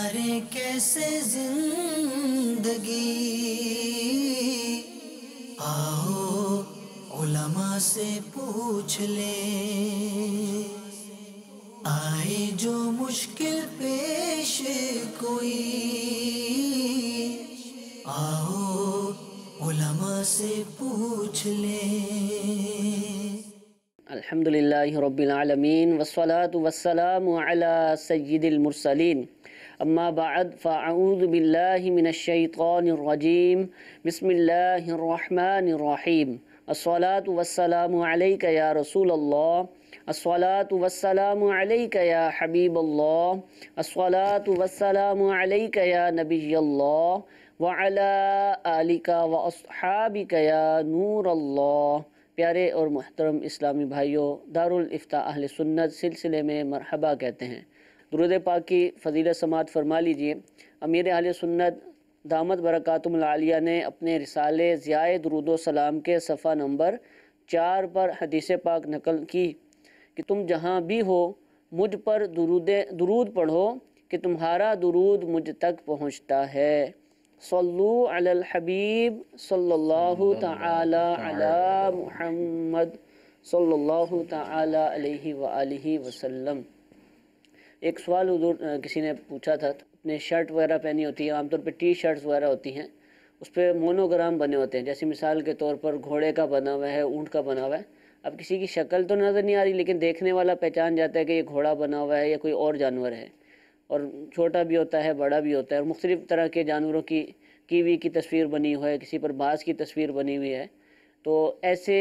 گزارے کیسے زندگی، آؤ علماء سے پوچھ لیں، آئے جو مشکل پیش کوئی، آؤ علماء سے پوچھ لیں۔ الحمدللہ رب العالمین والصلاة والسلام علی سید المرسلین، اما بعد فاعوذ باللہ من الشیطان الرجیم، بسم اللہ الرحمن الرحیم۔ الصلاة والسلام علیک یا رسول اللہ، الصلاة والسلام علیک یا حبیب اللہ، الصلاة والسلام علیک یا نبی اللہ، وعلی آلک واصحابک یا نور اللہ۔ پیارے اور محترم اسلامی بھائیوں، دارالافتاء اہل سنت سلسلے میں مرحبا کہتے ہیں۔ درود پاک کی فضیلت سماعت فرما لیجئے۔ امیر اہل سنت دامت برکاتہم العالیہ نے اپنے رسالے ضیاء درود و سلام کے صفحہ نمبر 4 پر حدیث پاک نقل کی کہ تم جہاں بھی ہو مجھ پر درود پڑھو کہ تمہارا درود مجھ تک پہنچتا ہے۔ صلو علی الحبیب صلی اللہ تعالی علی محمد صلی اللہ تعالی علیہ وآلہ وسلم۔ ایک سوال حضور کسی نے پوچھا تھا، اپنے شرٹ وغیرہ پہنی ہوتی ہے، عام طور پہ ٹی شرٹس وغیرہ ہوتی ہیں، اس پہ مونوگرام بنے ہوتے ہیں، جیسے مثال کے طور پر گھوڑے کا بنا ہوا ہے، اونٹ کا بنا ہوا ہے۔ اب کسی کی شکل تو نظر نہیں آ رہی، لیکن دیکھنے والا پہچان جاتا ہے کہ یہ گھوڑا بنا ہوا ہے یا کوئی اور جانور ہے، اور چھوٹا بھی ہوتا ہے، بڑا بھی ہوتا ہے، اور مختلف طرح کے جانوروں کی کیوی کی تصویر بنی ہوئی ہے، کسی پر باز کی تصویر بنی ہوئی ہے۔ تو ایسے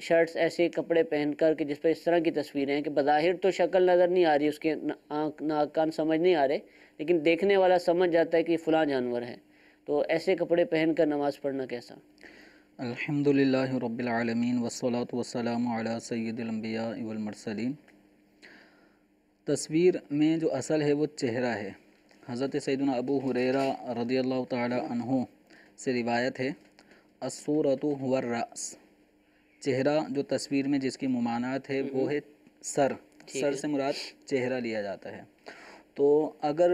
شرٹس، ایسے کپڑے پہن کر کہ جس پر اس طرح کی تصویریں ہیں کہ بظاہر تو شکل نظر نہیں آ رہی، اس کے آنکھ ناک کان سمجھ نہیں آ رہے، لیکن دیکھنے والا سمجھ جاتا ہے کہ یہ فلاں جانور ہے، تو ایسے کپڑے پہن کر نماز پڑھنا کیسا؟ الحمدللہ رب العالمین والصلاة والسلام علی سید الانبیاء والمرسلین۔ تصویر میں جو اصل ہے وہ چہرہ ہے۔ حضرت سیدنا ابو ہریرہ رضی اللہ تعالی عنہ سے روایت ہے، الصورۃ هو الرأس، چہرہ جو تصویر میں جس کی ممانعت ہے وہ ہے سر، سر سے مراد چہرہ لیا جاتا ہے۔ تو اگر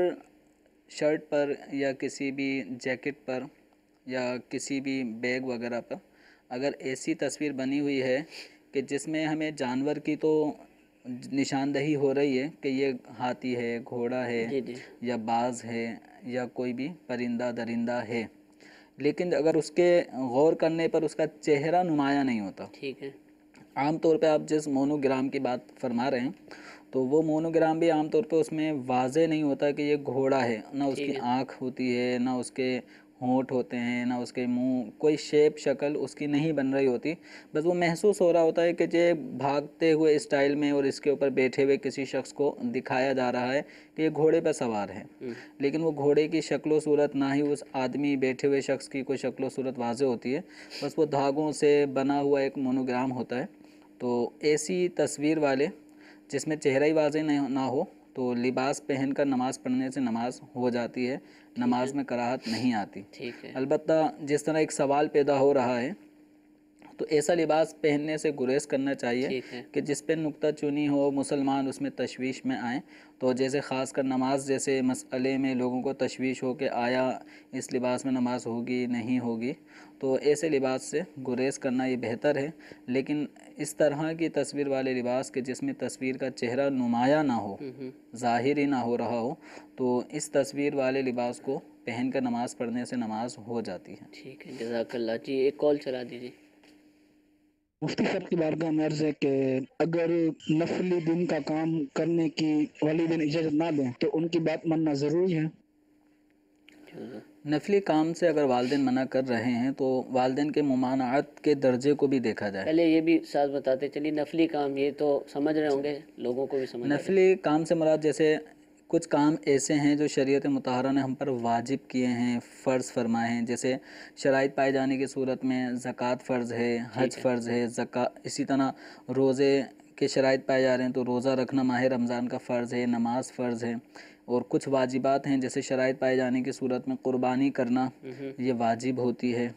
شرٹ پر یا کسی بھی جیکٹ پر یا کسی بھی بیگ وغیرہ پر اگر ایسی تصویر بنی ہوئی ہے کہ جس میں ہمیں جانور کی تو نشاندہی ہو رہی ہے کہ یہ ہاتھی ہے، گھوڑا ہے یا باز ہے یا کوئی بھی پرندہ درندہ ہے، لیکن اگر اس کے غور کرنے پر اس کا چہرہ نمایاں نہیں ہوتا، ٹھیک ہے، عام طور پہ آپ جس مونوگرام کی بات فرما رہے ہیں تو وہ مونوگرام بھی عام طور پہ اس میں واضح نہیں ہوتا کہ یہ گھوڑا ہے، نہ اس کی آنکھ ہوتی ہے، نہ اس کے ہونٹ ہوتے ہیں، نہ اس کے منہ، کوئی شیپ شکل اس کی نہیں بن رہی ہوتی، بس وہ محسوس ہو رہا ہوتا ہے کہ یہ بھاگتے ہوئے اسٹائل میں اور اس کے اوپر بیٹھے ہوئے کسی شخص کو دکھایا جا رہا ہے کہ یہ گھوڑے پہ سوار ہے، لیکن وہ گھوڑے کی شکل و صورت نہ ہی اس آدمی بیٹھے ہوئے شخص کی کوئی شکل و صورت واضح ہوتی ہے، بس وہ دھاگوں سے بنا ہوا ایک مونوگرام ہوتا ہے۔ تو ایسی تصویر والے جس میں چہرہ ہی واضح نہ ہو تو لباس پہن کر نماز پڑھنے سے نماز ہو جاتی ہے، نماز میں کراہت نہیں آتی۔ البتہ جس طرح ایک سوال پیدا ہو رہا ہے تو ایسا لباس پہننے سے گریز کرنا چاہیے کہ جس پہ نکتہ چینی ہو، مسلمان اس میں تشویش میں آئیں، تو جیسے خاص کر نماز جیسے مسئلے میں لوگوں کو تشویش ہو کہ آیا اس لباس میں نماز ہوگی نہیں ہوگی، تو ایسے لباس سے گریز کرنا یہ بہتر ہے۔ لیکن اس طرح کی تصویر والے لباس کے جس میں تصویر کا چہرہ نمایاں نہ ہو، ظاہر ہی نہ ہو رہا ہو، تو اس تصویر والے لباس کو پہن کر نماز پڑھنے سے نماز ہو جاتی ہے۔ ٹھیک ہے، جزاک اللہ جی۔ ایک کال چلا دیجیے۔ مفتی صاحب کی بارگاہ میں عرض ہے کہ اگر نفلی دن کا کام کرنے کی والدین اجازت نہ دیں تو ان کی بات ماننا ضروری ہے؟ نفلی کام سے اگر والدین منع کر رہے ہیں تو والدین کے ممانعت کے درجے کو بھی دیکھا جائے۔ پہلے یہ بھی ساتھ بتاتے چلیے، نفلی کام یہ تو سمجھ رہے ہوں گے، لوگوں کو بھی سمجھ نفلی کام سے مراد جیسے کچھ کام ایسے ہیں جو شریعت مطہرہ نے ہم پر واجب کیے ہیں، فرض فرمائے ہیں، جیسے شرائط پائے جانے کی صورت میں زکوٰۃ فرض ہے، حج فرض ہے، اسی طرح روزے کے شرائط پائے جا رہے ہیں تو روزہ رکھنا ماہ رمضان کا فرض ہے، نماز فرض ہے، اور کچھ واجبات ہیں جیسے شرائط پائے جانے کی صورت میں قربانی کرنا یہ واجب ہوتی ہے،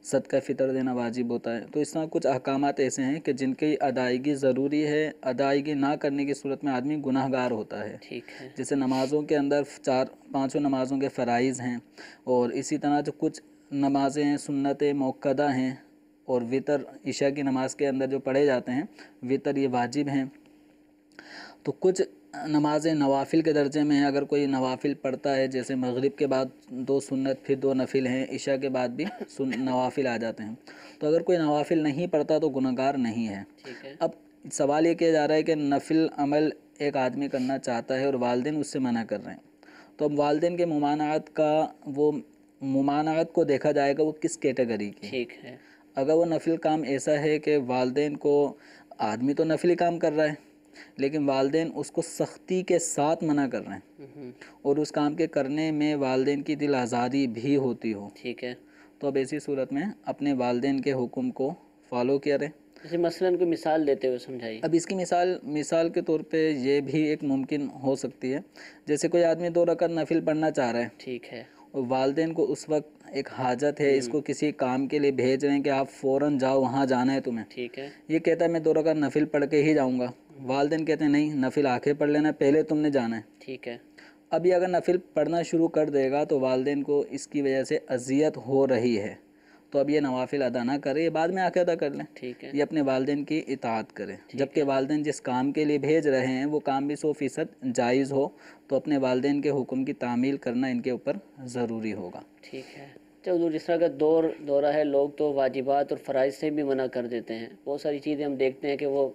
صدقہ فطر دینا واجب ہوتا ہے. تو اس طرح کچھ احکامات ایسے ہیں کہ جن کی ادائیگی ضروری ہے، ادائیگی نہ کرنے کی صورت میں آدمی گناہ گار ہوتا ہے. ٹھیک ہے. جیسے نمازوں کے اندر پانچوں نمازوں کے فرائض ہیں، اور اسی طرح جو کچھ نمازیں سنت موقدہ ہیں، اور وطر عشاء کی نماز کے اندر جو پڑھے جاتے ہیں وطر، یہ واجب ہیں. تو کچھ نمازیں نوافل کے درجے میں ہیں. اگر کوئی نوافل پڑھتا ہے، جیسے مغرب کے بعد 2 سنت پھر 2 نفل ہیں، عشاء کے بعد بھی نوافل آ جاتے ہیں. تو اگر کوئی نوافل نہیں پڑھتا تو گناہ گار نہیں ہے. ٹھیک ہے. اب سوال یہ کیا جا رہا ہے کہ نفل عمل ایک آدمی کرنا چاہتا ہے اور والدین اس سے منع کر رہے ہیں. تو اب والدین کے ممانعت کو دیکھا جائے گا وہ کس کیٹیگری کی. ٹھیک ہے. اگر وہ نفل کام ایسا ہے کہ والدین کو، آدمی تو نفلی کام کر رہا ہے لیکن والدین اس کو سختی کے ساتھ منع کر رہے ہیں اور اس کام کے کرنے میں والدین کی دل آزادی بھی ہوتی ہو، ٹھیک ہے، تو اب ایسی صورت میں اپنے والدین کے حکم کو فالو کیا رہے. جیسے مثلاً کوئی مثال دیتے ہوئے سمجھائیے. اب اس کی مثال کے طور پہ یہ بھی ایک ممکن ہو سکتی ہے، جیسے کوئی آدمی 2 رکعت نفل پڑھنا چاہ رہا ہے ٹھیک ہے، اور والدین کو اس وقت ایک حاجت ہے، اس کو کسی کام کے لیے بھیج رہے ہیں کہ آپ فوراً جاؤ، وہاں جانا ہے تمہیں. ٹھیک ہے، یہ کہتا ہے میں 2 رکعت نفل پڑھ کے ہی جاؤں گا. والدین کہتے ہیں نہیں، نفل آخر پڑھ لینا، پہلے تم نے جانا ہے. ٹھیک ہے. ابھی اگر نفل پڑھنا شروع کر دے گا تو والدین کو اس کی وجہ سے اذیت ہو رہی ہے، تو اب یہ نوافل ادا نہ کرے، یہ بعد میں آ کے ادا کر لیں. ٹھیک ہے، یہ اپنے والدین کی اطاعت کرے. جبکہ والدین جس کام کے لیے بھیج رہے ہیں وہ کام بھی 100% جائز ہو، تو اپنے والدین کے حکم کی تعمیل کرنا ان کے اوپر ضروری ہوگا. ٹھیک ہے. حضور، جس طرح کا دورہ ہے، لوگ تو واجبات اور فرائض سے بھی منع کر دیتے ہیں. بہت ساری چیزیں ہم دیکھتے ہیں کہ وہ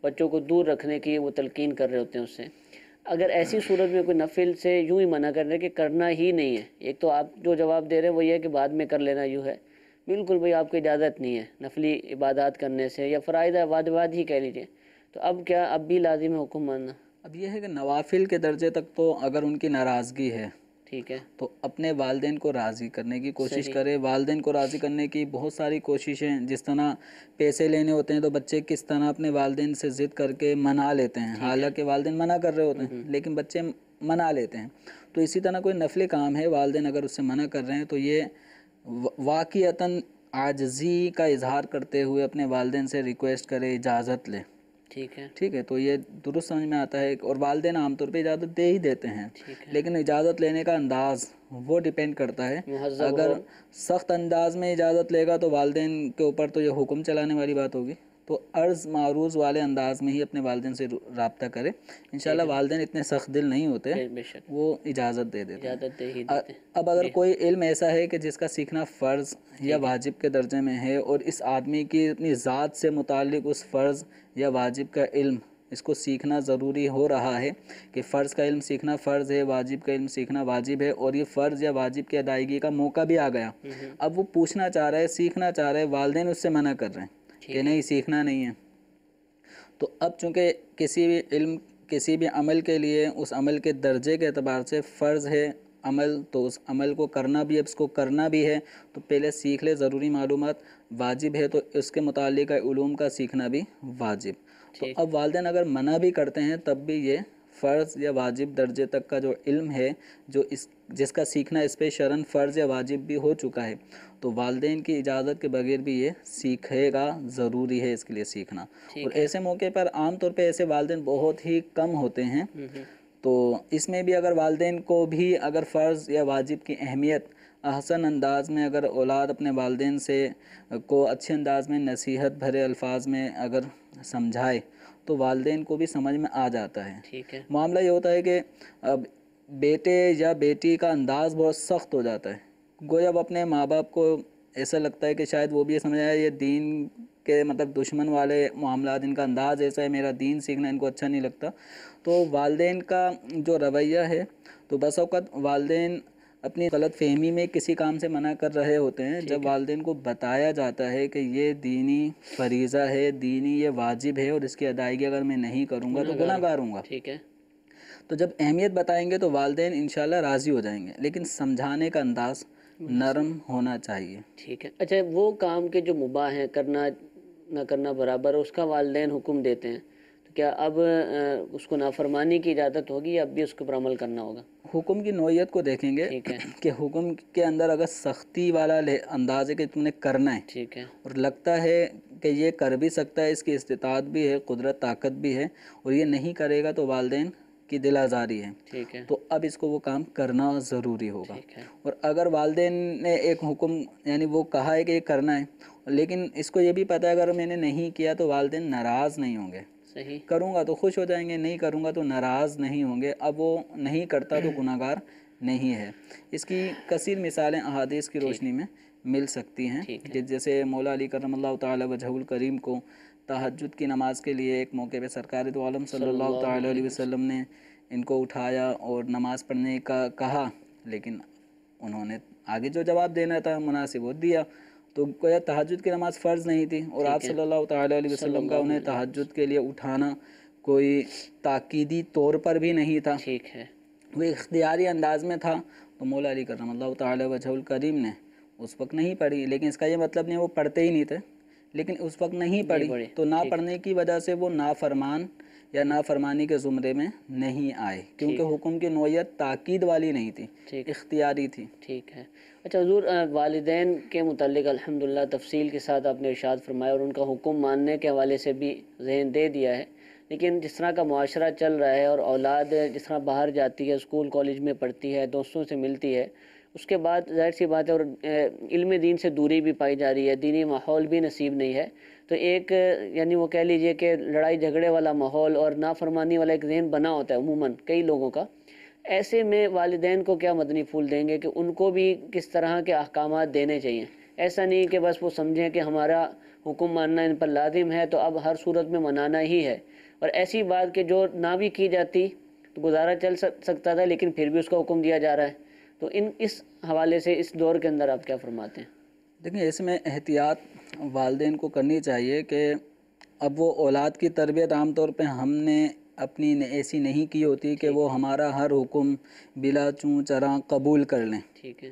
بچوں کو دور رکھنے کی وہ تلقین کر رہے ہوتے ہیں اس سے. اگر ایسی صورت میں کوئی نفل سے یوں ہی منع کر رہے کہ کرنا ہی نہیں ہے، ایک تو آپ جو جواب دے رہے ہیں وہ یہ ہے کہ بعد میں کر لینا یوں ہے، بالکل بھئی آپ کو اجازت نہیں ہے نفلی عبادات کرنے سے، یا فرائض واجبات ہی کہہ لیجئے، تو اب کیا اب بھی لازم ہے حکم ماننا؟ اب یہ ہے کہ نوافل کے درجے تک تو اگر ان کی ناراضگی ہے ٹھیک ہے، تو اپنے والدین کو راضی کرنے کی کوشش صحیح. کرے. والدین کو راضی کرنے کی بہت ساری کوششیں، جس طرح پیسے لینے ہوتے ہیں تو بچے کس طرح اپنے والدین سے ضد کر کے منا لیتے ہیں، حالانکہ والدین منع کر رہے ہوتے ہیں لیکن بچے منا لیتے ہیں. تو اسی طرح کوئی نفلی کام ہے، والدین اگر اس سے منع کر رہے ہیں تو یہ واقعتاً عاجزی کا اظہار کرتے ہوئے اپنے والدین سے ریکویسٹ کرے، اجازت لے. ٹھیک ہے، تو یہ درست سمجھ میں آتا ہے. اور والدین عام طور پہ اجازت دے ہی دیتے ہیں، لیکن اجازت لینے کا انداز وہ ڈیپینڈ کرتا ہے. اگر سخت انداز میں اجازت لے گا تو والدین کے اوپر تو یہ حکم چلانے والی بات ہوگی. تو عرض معروض والے انداز میں ہی اپنے والدین سے رابطہ کرے. انشاءاللہ والدین اتنے سخت دل نہیں ہوتے، وہ اجازت دے دیتے ہیں. اب اگر کوئی علم ایسا ہے کہ جس کا سیکھنا فرض یا واجب کے درجے میں ہے، اور اس آدمی کی اپنی ذات سے متعلق اس فرض یا واجب کا علم اس کو سیکھنا ضروری ہو رہا ہے کہ فرض کا علم سیکھنا فرض ہے، واجب کا علم سیکھنا واجب ہے، اور یہ فرض یا واجب کی ادائیگی کا موقع بھی آ گیا، اب وہ پوچھنا چاہ رہا ہے، سیکھنا چاہ رہا ہے، والدین اس سے منع کر رہے ہیں کہ نہیں سیکھنا نہیں ہے. تو اب چونکہ کسی بھی علم، کسی بھی عمل کے لیے اس عمل کے درجے کے اعتبار سے فرض ہے عمل، تو اس عمل کو کرنا بھی ہے، اس کو کرنا بھی ہے تو پہلے سیکھ لے ضروری معلومات. واجب ہے تو اس کے متعلق علوم کا سیکھنا بھی واجب. تو اب والدین اگر منع بھی کرتے ہیں تب بھی یہ فرض یا واجب درجے تک کا جو علم ہے، جس کا سیکھنا اس پہ شرعاً فرض یا واجب بھی ہو چکا ہے، تو والدین کی اجازت کے بغیر بھی یہ سیکھے گا، ضروری ہے اس کے لیے سیکھنا. اور ایسے موقع پر عام طور پہ ایسے والدین بہت ہی کم ہوتے ہیں. تو اس میں بھی اگر والدین کو بھی اگر فرض یا واجب کی اہمیت احسن انداز میں اگر اولاد اپنے والدین سے کو اچھے انداز میں نصیحت بھرے الفاظ میں اگر سمجھائے تو والدین کو بھی سمجھ میں آ جاتا ہے. معاملہ یہ ہوتا ہے کہ اب بیٹے یا بیٹی کا انداز بہت سخت ہو جاتا ہے، گویا اب اپنے ماں باپ کو ایسا لگتا ہے کہ شاید وہ بھی یہ سمجھ آیا یہ دین کے مطلب دشمن والے معاملات، ان کا انداز ایسا ہے، میرا دین سیکھنا ان کو اچھا نہیں لگتا. تو والدین کا جو رویہ ہے، تو بس اوقات والدین اپنی غلط فہمی میں کسی کام سے منع کر رہے ہوتے ہیں. جب والدین کو بتایا جاتا ہے کہ یہ دینی فریضہ ہے، دینی یہ واجب ہے، اور اس کی ادائیگی اگر میں نہیں کروں گا تو گناہ گار ہوں گا. تو جب اہمیت بتائیں گے تو والدین انشاءاللہ راضی ہو جائیں گے، لیکن سمجھانے کا انداز نرم ہونا چاہیے. ٹھیک ہے. اچھا، وہ کام کے جو مباح ہیں، کرنا نہ کرنا برابر، اس کا والدین حکم دیتے ہیں، تو کیا اب اس کو نافرمانی کی اجازت ہوگی یا اب بھی اس کے اوپر عمل کرنا ہوگا؟ حکم کی نوعیت کو دیکھیں گے ٹھیک ہے، کہ حکم کے اندر اگر سختی والا انداز ہے کہ تم نے کرنا ہے ٹھیک ہے، اور لگتا ہے کہ یہ کر بھی سکتا ہے، اس کی استطاعت بھی ہے، قدرت طاقت بھی ہے، اور یہ نہیں کرے گا تو والدین کی دل آزاری ہے، ٹھیک ہے، تو اب اس کو وہ کام کرنا ضروری ہوگا۔ ٹھیک ہے، اور اگر والدین نے ایک حکم یعنی وہ کہا ہے کہ یہ کرنا ہے، لیکن اس کو یہ بھی پتہ ہے اگر میں نے نہیں کیا تو والدین ناراض نہیں ہوں گے، صحیح، کروں گا تو خوش ہو جائیں گے، نہیں کروں گا تو ناراض نہیں ہوں گے، اب وہ نہیں کرتا تو گناہگار نہیں ہے۔ اس کی کثیر مثالیں احادیث کی روشنی میں مل سکتی ہیں ٹھیک ہے، کہ جیسے مولا علی کرم اللہ تعالی وجہہ الکریم کو تہجد کی نماز کے لیے ایک موقع پہ سرکار دو عالم صلی اللہ تعالی علیہ وسلم نے ان کو اٹھایا اور نماز پڑھنے کا کہا، لیکن انہوں نے آگے جو جواب دینا تھا مناسب وہ دیا، تو گویا تہجد کی نماز فرض نہیں تھی، اور آپ صلی اللہ تعالی علیہ وسلم کا انہیں تہجد کے لیے اٹھانا کوئی تاکیدی طور پر بھی نہیں تھا، ٹھیک ہے، وہ اختیاری انداز میں تھا، تو مولا علی کرم اللہ تعالی وجہ الکریم نے اس وقت نہیں پڑھی، لیکن اس کا یہ مطلب نہیں وہ پڑھتے ہی نہیں تھے، لیکن اس وقت نہیں پڑھی تو نہ پڑھنے کی وجہ سے وہ نافرمان یا نافرمانی کے زمرے میں نہیں آئے، کیونکہ حکم کی نوعیت تاکید والی نہیں تھی، اختیاری تھی۔ ٹھیک ہے۔ اچھا حضور، والدین کے متعلق الحمدللہ تفصیل کے ساتھ آپ نے ارشاد فرمایا اور ان کا حکم ماننے کے حوالے سے بھی ذہن دے دیا ہے، لیکن جس طرح کا معاشرہ چل رہا ہے اور اولاد جس طرح باہر جاتی ہے، اسکول کالج میں پڑھتی ہے، دوستوں سے ملتی ہے، اس کے بعد ظاہر سی بات ہے اور علم دین سے دوری بھی پائی جا رہی ہے، دینی ماحول بھی نصیب نہیں ہے، تو ایک یعنی وہ کہہ لیجئے کہ لڑائی جھگڑے والا ماحول اور نافرمانی والا ایک ذہن بنا ہوتا ہے عموماً کئی لوگوں کا۔ ایسے میں والدین کو کیا مدنی پھول دیں گے کہ ان کو بھی کس طرح کے احکامات دینے چاہیے؟ ایسا نہیں کہ بس وہ سمجھیں کہ ہمارا حکم ماننا ان پر لازم ہے تو اب ہر صورت میں منانا ہی ہے، اور ایسی بات کہ جو نہ بھی کی جاتی تو گزارا چل سکتا تھا لیکن پھر بھی اس کا حکم دیا جا رہا ہے، تو اس حوالے سے اس دور کے اندر آپ کیا فرماتے ہیں؟ دیکھیں اس میں احتیاط والدین کو کرنی چاہیے کہ اب وہ اولاد کی تربیت عام طور پہ ہم نے اپنی ایسی نہیں کی ہوتی کہ وہ ہمارا ہر حکم بلا چوں چراں قبول کر لیں، ٹھیک ہے،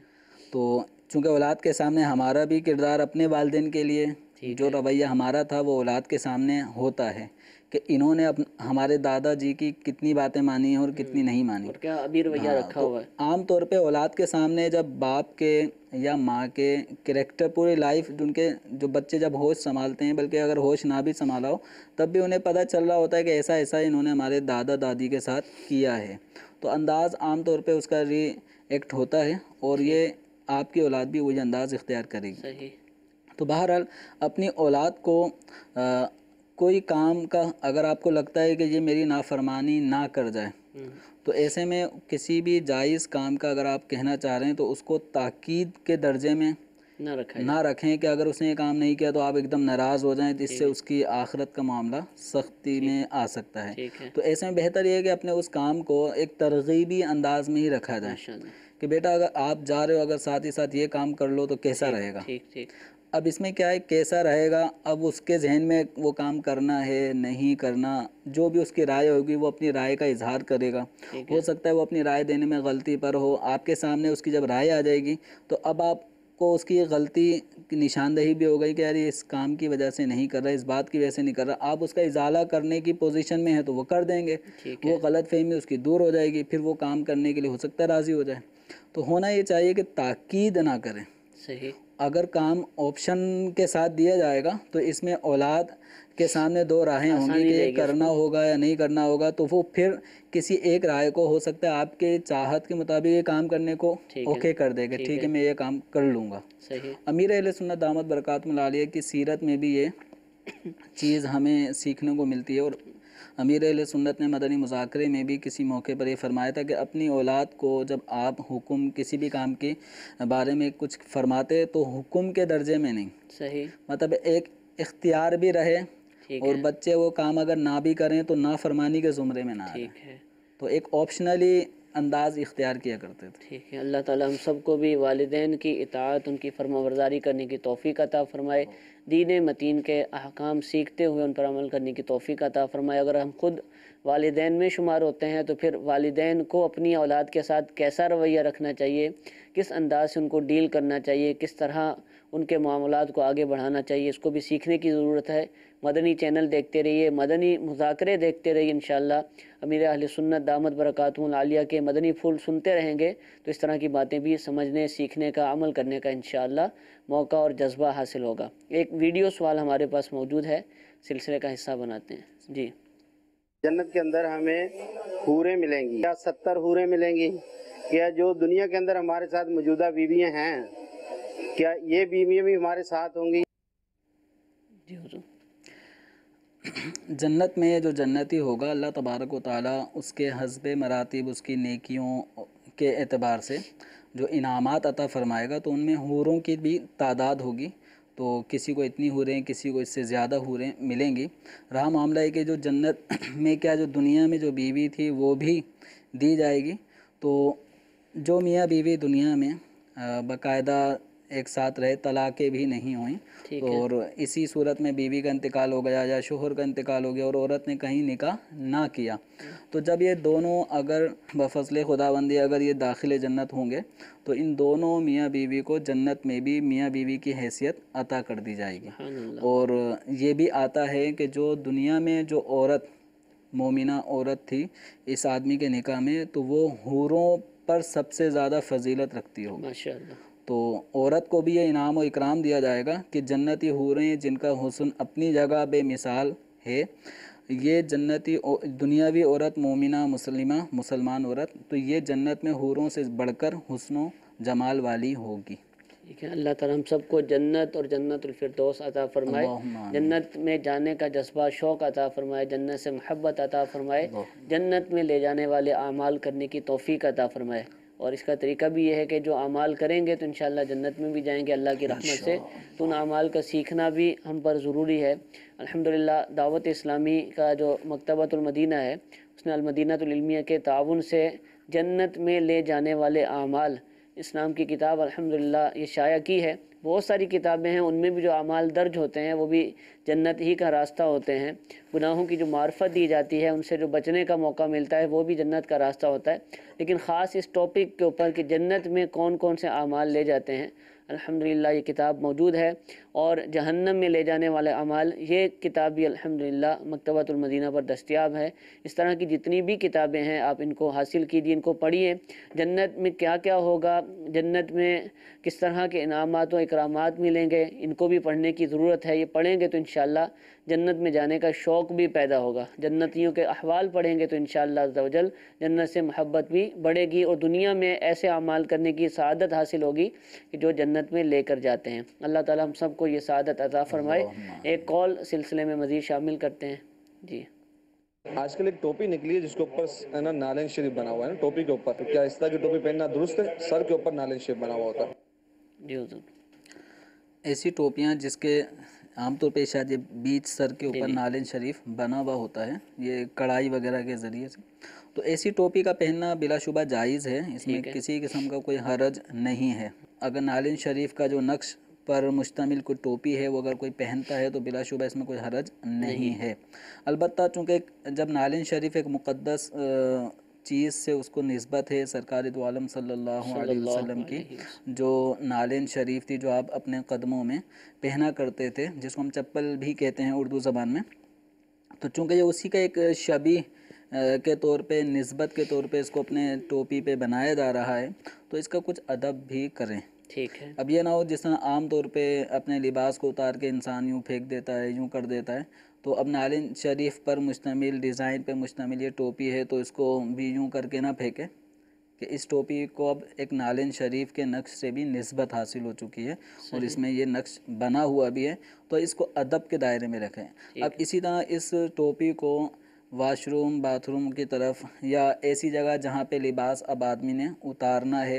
تو چونکہ اولاد کے سامنے ہمارا بھی کردار اپنے والدین کے لیے جو رویہ ہمارا تھا وہ اولاد کے سامنے ہوتا ہے کہ انہوں نے ہمارے دادا جی کی کتنی باتیں مانی ہیں اور کتنی نہیں مانی، اور کیا ابھی رویہ رکھا ہوا ہے۔ عام طور پہ اولاد کے سامنے جب باپ کے یا ماں کے کریکٹر پوری لائف ان کے جو بچے جب ہوش سنبھالتے ہیں، بلکہ اگر ہوش نہ بھی سنبھالا ہو تب بھی انہیں پتہ چل رہا ہوتا ہے کہ ایسا ایسا انہوں نے ہمارے دادا دادی کے ساتھ کیا ہے، تو انداز عام طور پہ اس کا ری ایکٹ ہوتا ہے اور یہ آپ کی اولاد بھی وہی انداز اختیار کرے گی۔ صحیح، تو بہرحال اپنی اولاد کو کوئی کام کا اگر آپ کو لگتا ہے کہ یہ میری نافرمانی نہ کر جائے تو ایسے میں کسی بھی جائز کام کا اگر آپ کہنا چاہ رہے ہیں تو اس کو تاکید کے درجے میں نہ رکھیں کہ اگر اس نے یہ کام نہیں کیا تو آپ ایک دم ناراض ہو جائیں، اس سے اس کی آخرت کا معاملہ سختی میں آ سکتا ہے، تو ایسے میں بہتر یہ ہے کہ اپنے اس کام کو ایک ترغیبی انداز میں ہی رکھا جائے کہ بیٹا اگر آپ جا رہے ہو اگر ساتھ ہی ساتھ یہ کام کر لو تو کیسا رہے گا۔ اب اس میں کیا ہے کیسا رہے گا، اب اس کے ذہن میں وہ کام کرنا ہے نہیں کرنا، جو بھی اس کی رائے ہوگی وہ اپنی رائے کا اظہار کرے گا، ہو سکتا ہے وہ اپنی رائے دینے میں غلطی پر ہو، آپ کے سامنے اس کی جب رائے آ جائے گی تو اب آپ کو اس کی غلطی کی نشاندہی بھی ہو گئی کہ یار یہ اس کام کی وجہ سے نہیں کر رہا، اس بات کی وجہ سے نہیں کر رہا، آپ اس کا ازالہ کرنے کی پوزیشن میں ہے تو وہ کر دیں گے، وہ غلط فہمی اس کی دور ہو جائے گی، پھر وہ کام کرنے کے لیے ہو سکتا ہے راضی ہو جائے۔ تو ہونا یہ چاہیے کہ تاکید نہ کریں، صحیح، اگر کام آپشن کے ساتھ دیا جائے گا تو اس میں اولاد کے سامنے دو راہیں ہوں گی کہ یہ کرنا ہوگا یا نہیں کرنا ہوگا، تو وہ پھر کسی ایک رائے کو ہو سکتا ہے آپ کے چاہت کے مطابق یہ کام کرنے کو اوکے کر دے گا، ٹھیک ہے میں یہ کام کر لوں گا۔ امیر اہل سنت دامت برکاتہم العالیہ کی سیرت میں بھی یہ چیز ہمیں سیکھنے کو ملتی ہے، اور امیر اہل سنت نے مدنی مذاکرے میں بھی کسی موقع پر یہ فرمایا تھا کہ اپنی اولاد کو جب آپ حکم کسی بھی کام کے بارے میں کچھ فرماتے تو حکم کے درجے میں نہیں، صحیح، مطلب ایک اختیار بھی رہے اور بچے وہ کام اگر نہ بھی کریں تو نافرمانی کے زمرے میں نہ آئے، تو ایک آپشنلی انداز اختیار کیا کرتے تھے۔ ٹھیک ہے، اللہ تعالیٰ ہم سب کو بھی والدین کی اطاعت، ان کی فرمانبرداری کرنے کی توفیق عطا فرمائے، دین متین کے احکام سیکھتے ہوئے ان پر عمل کرنے کی توفیق عطا فرمائے۔ اگر ہم خود والدین میں شمار ہوتے ہیں تو پھر والدین کو اپنی اولاد کے ساتھ کیسا رویہ رکھنا چاہیے، کس انداز سے ان کو ڈیل کرنا چاہیے، کس طرح ان کے معاملات کو آگے بڑھانا چاہیے، اس کو بھی سیکھنے کی ضرورت ہے۔ مدنی چینل دیکھتے رہیے، مدنی مذاکرے دیکھتے رہیے، انشاءاللہ امیر اہل سنت دامت برکاتہ العالیہ کے مدنی پھول سنتے رہیں گے تو اس طرح کی باتیں بھی سمجھنے، سیکھنے کا، عمل کرنے کا انشاءاللہ موقع اور جذبہ حاصل ہوگا۔ ایک ویڈیو سوال ہمارے پاس موجود ہے، سلسلے کا حصہ بناتے ہیں جی۔ جنت کے اندر ہمیں حوریں ملیں گی یا 70 حوریں ملیں گی؟ کیا جو دنیا کے اندر ہمارے ساتھ موجودہ بیویاں ہیں، کیا یہ بیویاں بھی ہمارے ساتھ ہوں گی؟ جی حضور۔ جنت میں جو جنتی ہوگا اللہ تبارک و تعالیٰ اس کے حسب مراتب، اس کی نیکیوں کے اعتبار سے جو انعامات عطا فرمائے گا، تو ان میں حوروں کی بھی تعداد ہوگی، تو کسی کو اتنی حوریں، کسی کو اس سے زیادہ حوریں ملیں گی۔ رہا معاملہ ہے کہ جو جنت میں کیا جو دنیا میں جو بیوی تھی وہ بھی دی جائے گی، تو جو میاں بیوی دنیا میں باقاعدہ ایک ساتھ رہے، طلاقیں بھی نہیں ہوئیں، ٹھیک ہے۔ اور اسی صورت میں بیوی کا انتقال ہو گیا یا شوہر کا انتقال ہو گیا اور عورت نے کہیں نکاح نہ کیا، تو جب یہ دونوں اگر بفضل خداوندی اگر یہ داخل جنت ہوں گے تو ان دونوں میاں بیوی کو جنت میں بھی میاں بیوی کی حیثیت عطا کر دی جائے گی۔ سبحان اللہ۔ اور یہ بھی آتا ہے کہ جو دنیا میں جو عورت مومنہ عورت تھی اس آدمی کے نکاح میں، تو وہ حوروں پر سب سے زیادہ فضیلت رکھتی ہوگی۔ ماشاءاللہ۔ تو عورت کو بھی یہ انعام و اکرام دیا جائے گا کہ جنتی حوریں جن کا حسن اپنی جگہ بے مثال ہے، یہ جنتی دنیاوی عورت مومنہ مسلمہ مسلمان عورت، تو یہ جنت میں حوروں سے بڑھ کر حسن و جمال والی ہوگی۔ ٹھیک ہے، اللہ تعالیٰ ہم سب کو جنت اور جنت الفردوس عطا فرمائے، اللہم آمین۔ جنت میں جانے کا جذبہ شوق عطا فرمائے، جنت سے محبت عطا فرمائے، جنت میں لے جانے والے اعمال کرنے کی توفیق عطا فرمائے۔ اور اس کا طریقہ بھی یہ ہے کہ جو اعمال کریں گے تو انشاءاللہ جنت میں بھی جائیں گے اللہ کی رحمت سے، تو ان اعمال کا سیکھنا بھی ہم پر ضروری ہے۔ الحمدللہ دعوت اسلامی کا جو مکتبۃ المدینہ ہے، اس نے المدینہ العلمیہ کے تعاون سے جنت میں لے جانے والے اعمال اسلام کی کتاب الحمدللہ یہ شائع کی ہے۔ بہت ساری کتابیں ہیں، ان میں بھی جو اعمال درج ہوتے ہیں وہ بھی جنت ہی کا راستہ ہوتے ہیں۔ گناہوں کی جو معرفت دی جاتی ہے، ان سے جو بچنے کا موقع ملتا ہے، وہ بھی جنت کا راستہ ہوتا ہے۔ لیکن خاص اس ٹاپک کے اوپر کہ جنت میں کون کون سے اعمال لے جاتے ہیں، الحمدللہ یہ کتاب موجود ہے۔ اور جہنم میں لے جانے والے اعمال، یہ کتاب بھی الحمدللہ مکتبۃ المدینہ پر دستیاب ہے۔ اس طرح کی جتنی بھی کتابیں ہیں آپ ان کو حاصل کیجیے، ان کو پڑھیے۔ جنت میں کیا کیا ہوگا، جنت میں کس طرح کے انعامات و اکرامات ملیں گے، ان کو بھی پڑھنے کی ضرورت ہے۔ یہ پڑھیں گے تو انشاءاللہ جنت میں جانے کا شوق بھی پیدا ہوگا، جنتیوں کے احوال پڑھیں گے تو انشاءاللہ عز و جل جنت سے محبت بھی بڑھے گی، اور دنیا میں ایسے اعمال کرنے کی سعادت حاصل ہوگی کہ جو جنت میں لے کر جاتے ہیں۔ اللہ تعالی ہم سب کو یہ سعادت عطا فرمائے۔ ایک کال سلسلے میں مزید شامل کرتے ہیں جی۔ آج کل ایک ٹوپی نکلی ہے جس کے اوپر نا نالین شریف بنا ہوا ہے نا ٹوپی کے اوپر، کیا اس طرح کی ٹوپی پہننا درست ہے؟ سر کے اوپر نالین شریف بنا ہوا ہوتا ہے۔ جی حضور۔ ایسی ٹوپیاں جس کے عام طور پہ شاید یہ بیچ سر کے اوپر جی۔ نالین شریف بنا ہوا ہوتا ہے، یہ کڑھائی وغیرہ کے ذریعے سے، تو ایسی ٹوپی کا پہننا بلا شبہ جائز ہے، اس میں ٹھیک ہے۔ کسی قسم کا کوئی حرج نہیں ہے۔ اگر نالین شریف کا جو نقش پر مشتمل کوئی ٹوپی ہے وہ اگر کوئی پہنتا ہے تو بلا شبہ اس میں کوئی حرج نہیں ہے۔ البتہ چونکہ جب نالین شریف ایک مقدس چیز سے اس کو نسبت ہے، سرکار دو عالم صلی اللہ علیہ وسلم کی جو نالین شریف تھی جو آپ اپنے قدموں میں پہنا کرتے تھے، جس کو ہم چپل بھی کہتے ہیں اردو زبان میں، تو چونکہ یہ اسی کا ایک شبیہ کے طور پہ، نسبت کے طور پہ اس کو اپنے ٹوپی پہ بنایا جا رہا ہے، تو اس کا کچھ ادب بھی کریں۔ ٹھیک ہے۔ اب یہ نہ ہو جس طرح عام طور پہ اپنے لباس کو اتار کے انسان یوں پھینک دیتا ہے، یوں کر دیتا ہے، تو اب نالین شریف پر مشتمل، ڈیزائن پہ مشتمل یہ ٹوپی ہے تو اس کو بھی یوں کر کے نہ پھینکے، کہ اس ٹوپی کو اب ایک نالین شریف کے نقش سے بھی نسبت حاصل ہو چکی ہے اور اس میں یہ نقش بنا ہوا بھی ہے، تو اس کو ادب کے دائرے میں رکھیں۔ اب اسی طرح اس ٹوپی کو واش روم، باتھ روم کی طرف یا ایسی جگہ جہاں پہ لباس اب آدمی نے اتارنا ہے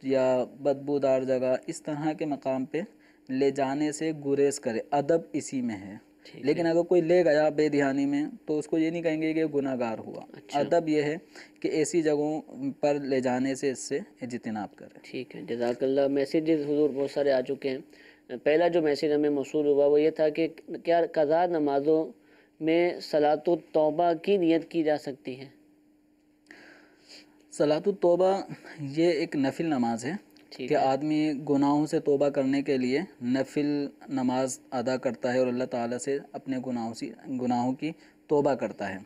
یا بدبودار جگہ، اس طرح کے مقام پہ لے جانے سے گریز کرے، ادب اسی میں ہے۔ لیکن اگر کوئی لے گیا بے دھیانی میں تو اس کو یہ نہیں کہیں گے کہ گناہ گار ہوا۔ ادب یہ ہے کہ ایسی جگہوں پر لے جانے سے اس سے اجتناب کرے۔ ٹھیک ہے، جزاک اللہ۔ میسیجز حضور بہت سارے آ چکے ہیں۔ پہلا جو میسیج ہمیں موصول ہوا وہ یہ تھا کہ کیا قضا نمازوں میں صلاۃ التوبہ کی نیت کی جا سکتی ہے؟ صلاۃ التوبہ یہ ایک نفل نماز ہے، کہ آدمی گناہوں سے توبہ کرنے کے لیے نفل نماز ادا کرتا ہے اور اللہ تعالیٰ سے اپنے گناہوں کی توبہ کرتا ہے.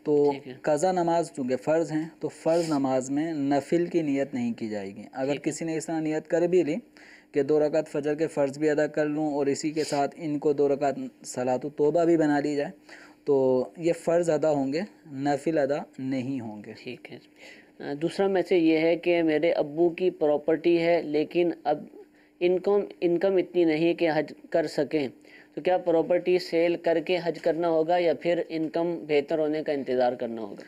تو قضا نماز چونکہ فرض ہیں تو فرض نماز میں نفل کی نیت نہیں کی جائے گی. اگر کسی نے اس طرح نیت کر بھی لی کہ 2 رکعت فجر کے فرض بھی ادا کر لوں اور اسی کے ساتھ ان کو 2 رکعت صلاۃ توبہ بھی بنا لی جائے تو یہ فرض ادا ہوں گے، نفل ادا نہیں ہوں گے. ٹھیک ہے. دوسرا میسیج یہ ہے کہ میرے ابو کی پراپرٹی ہے لیکن اب انکم اتنی نہیں کہ حج کر سکیں، تو کیا پراپرٹی سیل کر کے حج کرنا ہوگا یا پھر انکم بہتر ہونے کا انتظار کرنا ہوگا؟